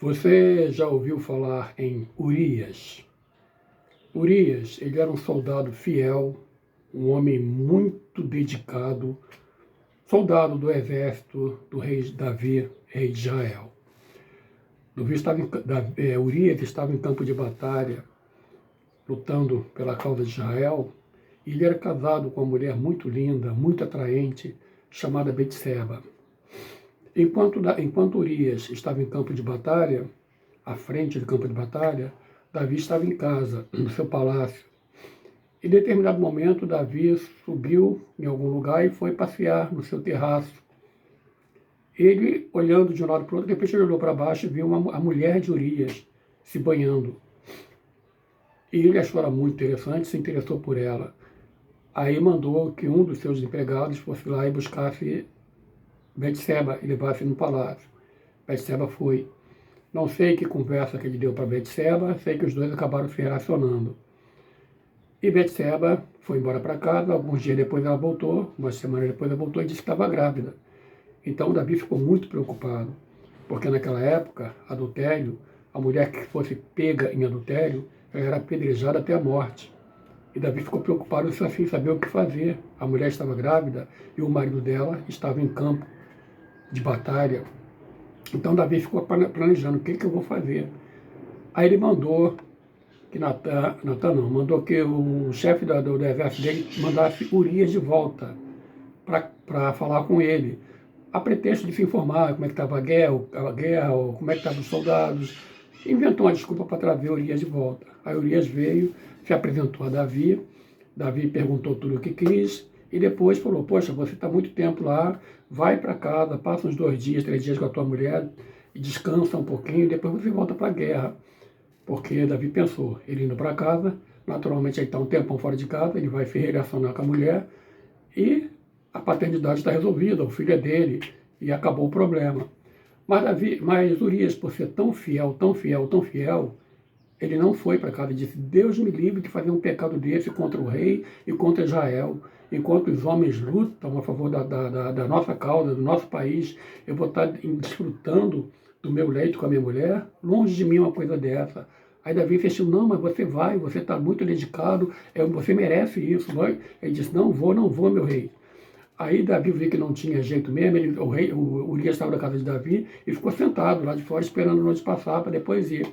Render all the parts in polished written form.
Você já ouviu falar em Urias? Urias, ele era um soldado fiel, um homem muito dedicado, soldado do exército do rei Davi, rei de Israel. Urias estava em campo de batalha, lutando pela causa de Israel, e ele era casado com uma mulher muito linda, muito atraente, chamada Betseba. Enquanto Urias estava em campo de batalha, à frente do campo de batalha, Davi estava em casa, no seu palácio. Em determinado momento, Davi subiu em algum lugar e foi passear no seu terraço. Ele, olhando de um lado para o outro, de repente ele olhou para baixo e viu a mulher de Urias se banhando. E ele achou ela muito interessante, se interessou por ela. Aí mandou que um dos seus empregados fosse lá e buscasse Betseba e levasse no palácio. Betseba foi. Não sei que conversa que ele deu para Betseba, sei que os dois acabaram se relacionando. E Betseba foi embora para casa, alguns dias depois ela voltou, uma semana depois ela voltou e disse que estava grávida. Então Davi ficou muito preocupado, porque naquela época, adultério, a mulher que fosse pega em adultério, ela era apedrejada até a morte. E Davi ficou preocupado sem saber o que fazer. A mulher estava grávida e o marido dela estava em campo de batalha. Então Davi ficou planejando o que eu vou fazer. Aí ele mandou que mandou que o chefe do exército dele mandasse Urias de volta para falar com ele, a pretexto de se informar como é que estava a guerra, como é que estavam os soldados. Inventou uma desculpa para trazer Urias de volta. Aí Urias veio, se apresentou a Davi, Davi perguntou tudo o que quis, e depois falou, poxa, você está muito tempo lá, vai para casa, passa uns 2 dias, 3 dias com a tua mulher, e descansa um pouquinho, e depois você volta para a guerra. Porque Davi pensou, ele indo para casa, naturalmente ele está um tempão fora de casa, ele vai se relacionar com a mulher, e a paternidade está resolvida, o filho é dele, e acabou o problema. Mas Urias, por ser tão fiel, tão fiel, tão fiel, ele não foi para casa e disse, Deus me livre de fazer um pecado desse contra o rei e contra Israel. Enquanto os homens lutam a favor da nossa causa, do nosso país, eu vou estar desfrutando do meu leito com a minha mulher, longe de mim uma coisa dessa. Aí Davi fez assim, não, mas você está muito dedicado, você merece isso. Ele disse, não vou, meu rei. Aí Davi viu que não tinha jeito mesmo, o Urias estava na casa de Davi e ficou sentado lá de fora esperando a noite passar para depois ir.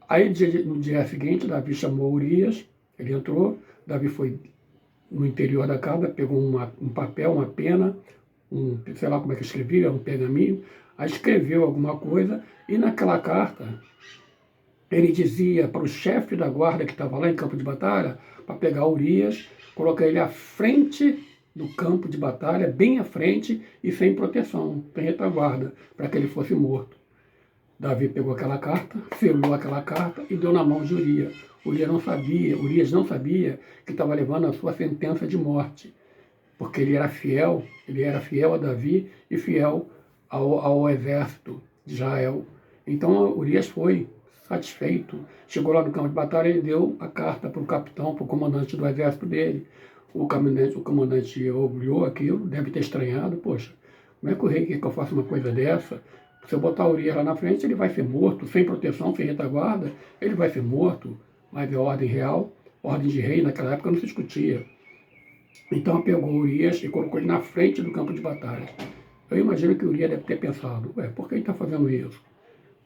Aí no dia seguinte, Davi chamou Urias, ele entrou, Davi foi no interior da casa, pegou um papel, uma pena, sei lá como é que escrevia, um pergaminho, aí escreveu alguma coisa, e naquela carta ele dizia para o chefe da guarda que estava lá em campo de batalha, para pegar Urias, colocar ele à frente do campo de batalha, bem à frente e sem proteção, sem retaguarda, para que ele fosse morto. Davi pegou aquela carta, selou aquela carta e deu na mão de Urias. Urias não sabia que estava levando a sua sentença de morte, porque ele era fiel a Davi e fiel ao exército de Israel. Então Urias foi satisfeito, chegou lá no campo de batalha e deu a carta para o capitão, para o comandante do exército dele. O comandante olhou aquilo, deve ter estranhado, poxa, como é que o rei quer que eu faça uma coisa dessa? Se eu botar Urias lá na frente, ele vai ser morto, sem proteção, sem retaguarda, ele vai ser morto, mas é ordem real, ordem de rei, naquela época não se discutia. Então pegou Urias e colocou ele na frente do campo de batalha. Eu imagino que Urias deve ter pensado, por que ele está fazendo isso?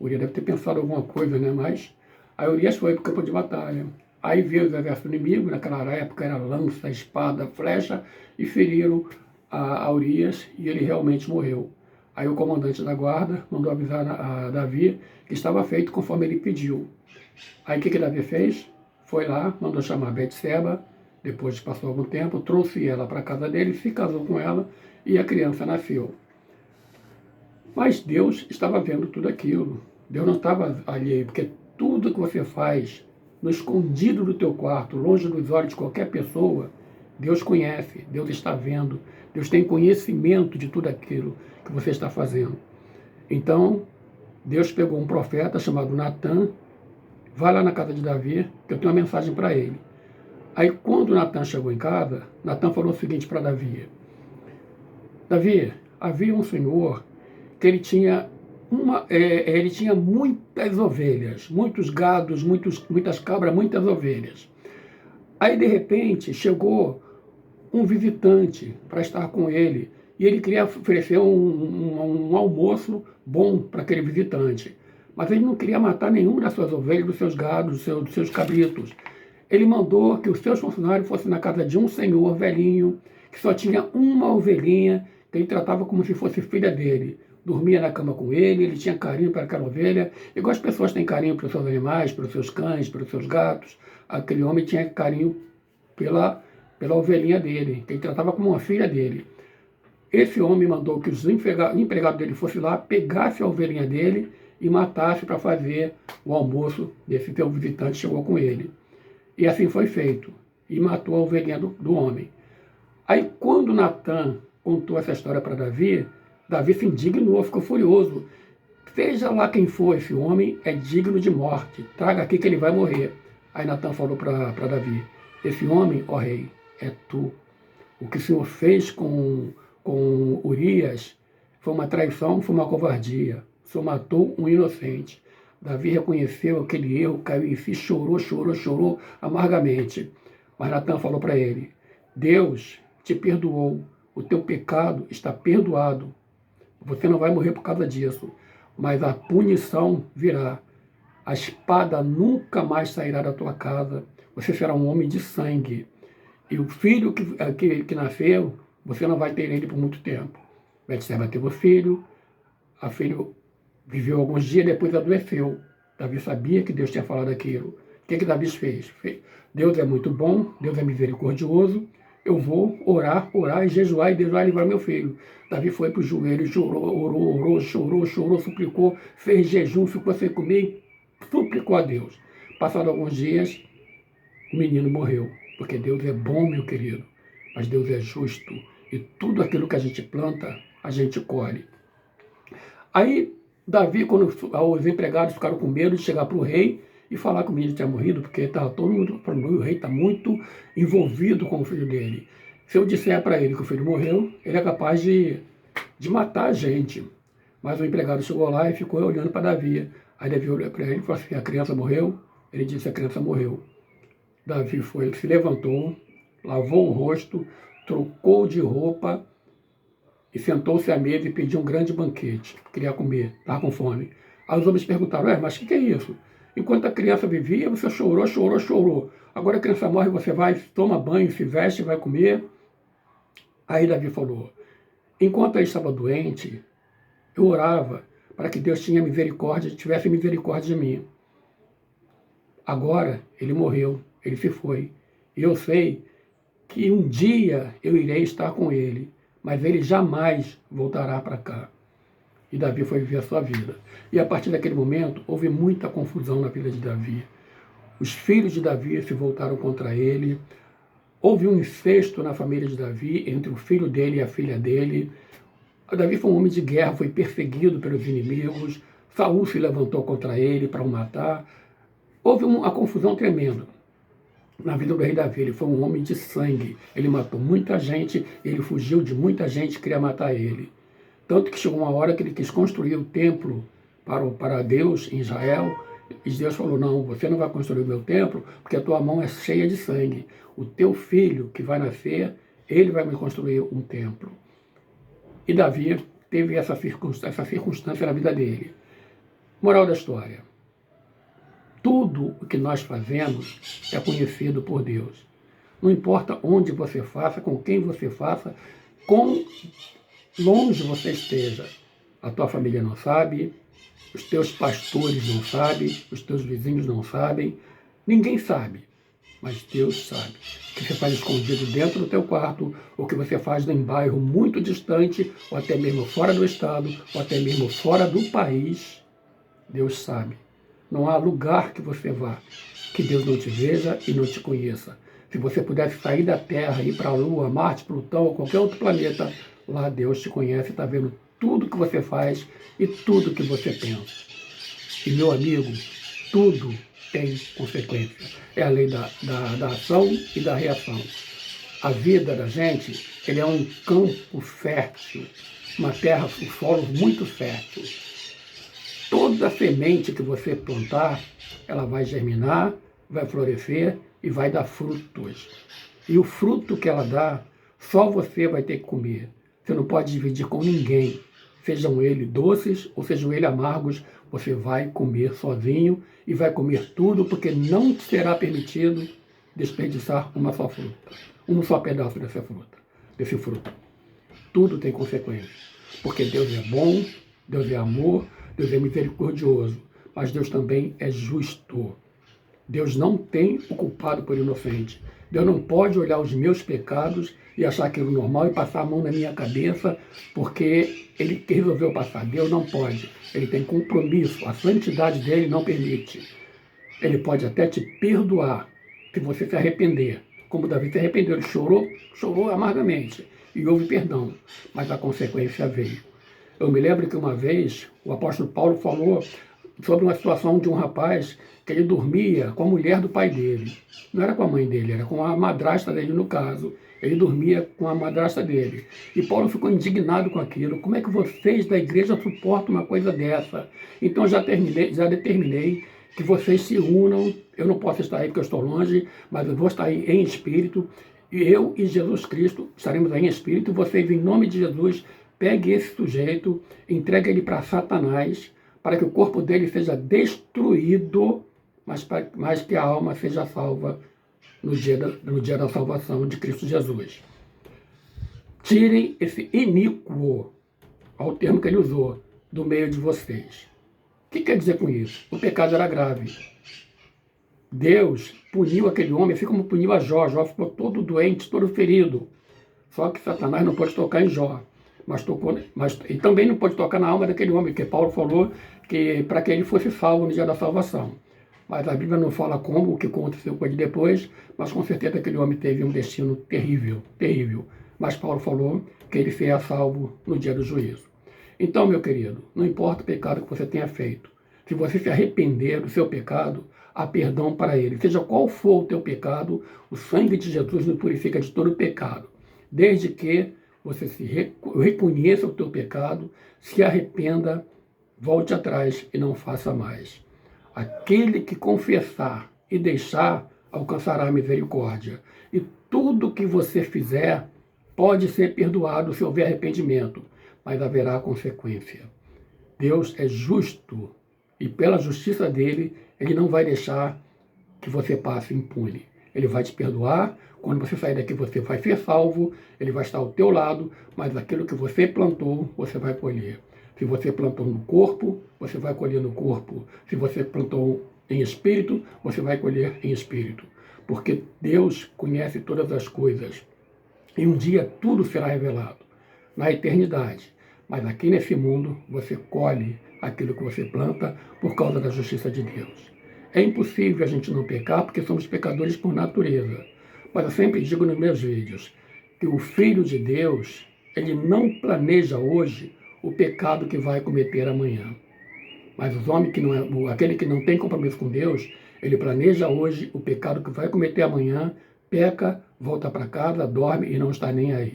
Urias deve ter pensado alguma coisa, né? Mas aí Urias foi para o campo de batalha. Aí veio os exércitos inimigos, naquela época era lança, espada, flecha, e feriram a Urias e ele realmente morreu. Aí o comandante da guarda mandou avisar a Davi que estava feito conforme ele pediu. Aí o que Davi fez? Foi lá, mandou chamar Betseba, depois passou algum tempo, trouxe ela para a casa dele, se casou com ela e a criança nasceu. Mas Deus estava vendo tudo aquilo. Deus não estava alheio, porque tudo que você faz no escondido do teu quarto, longe dos olhos de qualquer pessoa, Deus conhece, Deus está vendo, Deus tem conhecimento de tudo aquilo que você está fazendo. Então, Deus pegou um profeta chamado Natan, vai lá na casa de Davi, que eu tenho uma mensagem para ele. Aí, quando Natan chegou em casa, Natan falou o seguinte para Davi, havia um senhor que ele tinha ele tinha muitas ovelhas, muitos gados, muitas cabras, muitas ovelhas. Aí, de repente, chegou um visitante para estar com ele, e ele queria oferecer um almoço bom para aquele visitante. Mas ele não queria matar nenhum das suas ovelhas, dos seus gados, dos seus cabritos. Ele mandou que os seus funcionários fossem na casa de um senhor velhinho, que só tinha uma ovelhinha, que ele tratava como se fosse filha dele. Dormia na cama com ele, ele tinha carinho para aquela ovelha, igual as pessoas têm carinho pelos seus animais, pelos seus cães, pelos seus gatos. Aquele homem tinha carinho pela ovelhinha dele, que ele tratava como uma filha dele. Esse homem mandou que os empregados dele fossem lá, pegassem a ovelhinha dele e matassem para fazer o almoço desse teu visitante que chegou com ele. E assim foi feito, e matou a ovelhinha do homem. Aí quando Natan contou essa história para Davi, Davi se indignou, ficou furioso. Seja lá quem for esse homem, é digno de morte, traga aqui que ele vai morrer. Aí Natan falou para Davi, esse homem, ó rei, é tu. O que o Senhor fez com Urias foi uma traição, foi uma covardia. O Senhor matou um inocente. Davi reconheceu aquele erro, caiu em si, chorou amargamente. Mas Natan falou para ele, Deus te perdoou, o teu pecado está perdoado. Você não vai morrer por causa disso, mas a punição virá. A espada nunca mais sairá da tua casa. Você será um homem de sangue. E o filho que nasceu, você não vai ter ele por muito tempo. Betseba teve o filho, a filha viveu alguns dias, depois adoeceu. Davi sabia que Deus tinha falado aquilo. O que Davi fez? Deus é muito bom, Deus é misericordioso, eu vou orar e jejuar, e Deus vai livrar meu filho. Davi foi para o joelho, chorou, suplicou, fez jejum, ficou sem comer, suplicou a Deus. Passados alguns dias, o menino morreu, porque Deus é bom, meu querido, mas Deus é justo, e tudo aquilo que a gente planta, a gente colhe. Aí, Davi, quando os empregados ficaram com medo de chegar para o rei e falar que o menino tinha morrido, porque estava todo mundo falando, o rei está muito envolvido com o filho dele. Se eu disser para ele que o filho morreu, ele é capaz de matar a gente. Mas o empregado chegou lá e ficou olhando para Davi. Aí Davi olhou para ele e falou assim, a criança morreu? Ele disse, a criança morreu. Davi foi, se levantou, lavou o rosto, trocou de roupa e sentou-se à mesa e pediu um grande banquete. Queria comer, estava com fome. Aí os homens perguntaram, mas o que é isso? Enquanto a criança vivia, você chorou. Agora a criança morre, você vai, toma banho, se veste, vai comer. Aí Davi falou, enquanto ele estava doente, eu orava para que Deus tivesse misericórdia de mim. Agora ele morreu, ele se foi. E eu sei que um dia eu irei estar com ele, mas ele jamais voltará para cá. E Davi foi viver a sua vida. E a partir daquele momento, houve muita confusão na vida de Davi. Os filhos de Davi se voltaram contra ele. Houve um incesto na família de Davi, entre o filho dele e a filha dele. Davi foi um homem de guerra, foi perseguido pelos inimigos. Saul se levantou contra ele para o matar. Houve uma confusão tremenda na vida do rei Davi. Ele foi um homem de sangue. Ele matou muita gente, ele fugiu de muita gente que queria matar ele. Tanto que chegou uma hora que ele quis construir o templo para Deus em Israel. E Deus falou, não, você não vai construir o meu templo porque a tua mão é cheia de sangue. O teu filho que vai nascer, ele vai me construir um templo. E Davi teve essa circunstância na vida dele. Moral da história. Tudo o que nós fazemos é conhecido por Deus. Não importa onde você faça, com quem você faça, quão longe você esteja. A tua família não sabe, os teus pastores não sabem, os teus vizinhos não sabem, ninguém sabe, mas Deus sabe. O que você faz escondido dentro do teu quarto, ou que você faz em bairro muito distante, ou até mesmo fora do estado, ou até mesmo fora do país, Deus sabe. Não há lugar que você vá que Deus não te veja e não te conheça. Se você pudesse sair da Terra, ir para a Lua, Marte, Plutão ou qualquer outro planeta, lá Deus te conhece, está vendo tudo que você faz e tudo que você pensa. E meu amigo, tudo tem consequência. É a lei da ação e da reação. A vida da gente, ele é um campo fértil, uma terra, um solo muito fértil. toda semente que você plantar, ela vai germinar, vai florescer e vai dar frutos. E o fruto que ela dá, só você vai ter que comer. Você não pode dividir com ninguém. Sejam eles doces ou sejam eles amargos, você vai comer sozinho e vai comer tudo, porque não será permitido desperdiçar uma só fruta, um só pedaço dessa fruta, desse fruto. Tudo tem consequência, porque Deus é bom, Deus é amor, Deus é misericordioso, mas Deus também é justo. Deus não tem o culpado por inocente. Deus não pode olhar os meus pecados e achar aquilo normal e passar a mão na minha cabeça porque Ele resolveu passar. Deus não pode. Ele tem compromisso. A santidade dele não permite. Ele pode até te perdoar se você se arrepender. Como Davi se arrependeu, ele chorou amargamente e houve perdão, mas a consequência veio. Eu me lembro que uma vez o apóstolo Paulo falou sobre uma situação de um rapaz que ele dormia com a mulher do pai dele. Não era com a mãe dele, era com a madrasta dele no caso. Ele dormia com a madrasta dele. E Paulo ficou indignado com aquilo. Como é que vocês da igreja suportam uma coisa dessa? Então já determinei que vocês se unam. Eu não posso estar aí porque eu estou longe, mas eu vou estar aí em espírito. E eu e Jesus Cristo estaremos aí em espírito. E vocês, em nome de Jesus, peguem esse sujeito, entreguem ele para Satanás, para que o corpo dele seja destruído, mas que a alma seja salva no dia da salvação de Cristo Jesus. Tirem esse iníquo, ao termo que ele usou, do meio de vocês. O que quer dizer com isso? O pecado era grave. Deus puniu aquele homem, assim como puniu a Jó. Jó ficou todo doente, todo ferido. Só que Satanás não pode tocar em Jó. E também não pode tocar na alma daquele homem, porque Paulo falou que para que ele fosse salvo no dia da salvação. Mas a Bíblia não fala como, o que aconteceu com ele depois, mas com certeza aquele homem teve um destino terrível, terrível. Mas Paulo falou que ele seria salvo no dia do juízo. Então, meu querido, não importa o pecado que você tenha feito, se você se arrepender do seu pecado, há perdão para ele. Seja qual for o teu pecado, o sangue de Jesus nos purifica de todo pecado, desde que você reconheça o teu pecado, se arrependa, volte atrás e não faça mais. Aquele que confessar e deixar, alcançará a misericórdia. E tudo que você fizer pode ser perdoado se houver arrependimento, mas haverá consequência. Deus é justo e pela justiça dele, ele não vai deixar que você passe impune. Ele vai te perdoar. Quando você sair daqui, você vai ser salvo, ele vai estar ao teu lado, mas aquilo que você plantou, você vai colher. Se você plantou no corpo, você vai colher no corpo. Se você plantou em espírito, você vai colher em espírito. Porque Deus conhece todas as coisas. E um dia tudo será revelado, na eternidade. Mas aqui nesse mundo, você colhe aquilo que você planta por causa da justiça de Deus. É impossível a gente não pecar, porque somos pecadores por natureza. Mas eu sempre digo nos meus vídeos que o Filho de Deus, ele não planeja hoje o pecado que vai cometer amanhã. Mas os homens aquele que não tem compromisso com Deus, ele planeja hoje o pecado que vai cometer amanhã, peca, volta para casa, dorme e não está nem aí.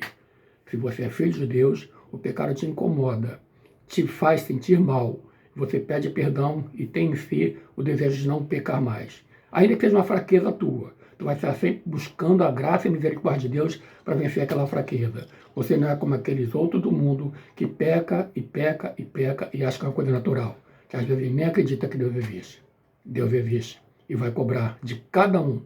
Se você é filho de Deus, o pecado te incomoda, te faz sentir mal. Você pede perdão e tem em si o desejo de não pecar mais. Ainda que seja uma fraqueza tua, tu vai estar sempre buscando a graça e a misericórdia de Deus para vencer aquela fraqueza. Você não é como aqueles outros do mundo que peca e peca e peca e acha que é uma coisa natural. Que às vezes nem acredita que Deus existe. Deus existe e vai cobrar de cada um,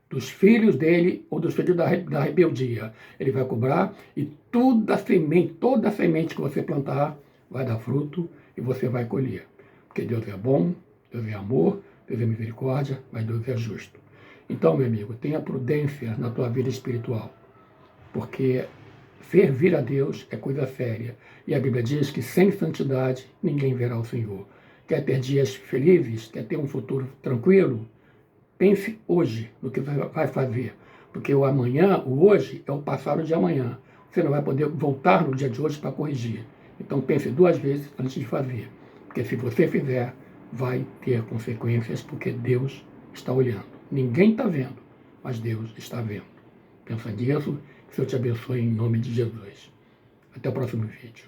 dos filhos dele ou dos filhos da rebeldia. Ele vai cobrar e toda semente que você plantar vai dar fruto e você vai colher. Porque Deus é bom, Deus é amor, Deus é misericórdia, mas Deus é justo. Então, meu amigo, tenha prudência na tua vida espiritual, porque servir a Deus é coisa séria. E a Bíblia diz que sem santidade ninguém verá o Senhor. Quer ter dias felizes? Quer ter um futuro tranquilo? Pense hoje no que vai fazer, porque o amanhã, o hoje, é o passado de amanhã. Você não vai poder voltar no dia de hoje para corrigir. Então pense 2 vezes antes de fazer, porque se você fizer, vai ter consequências, porque Deus está olhando. Ninguém está vendo, mas Deus está vendo. Pensa nisso, que Deus te abençoe em nome de Jesus. Até o próximo vídeo.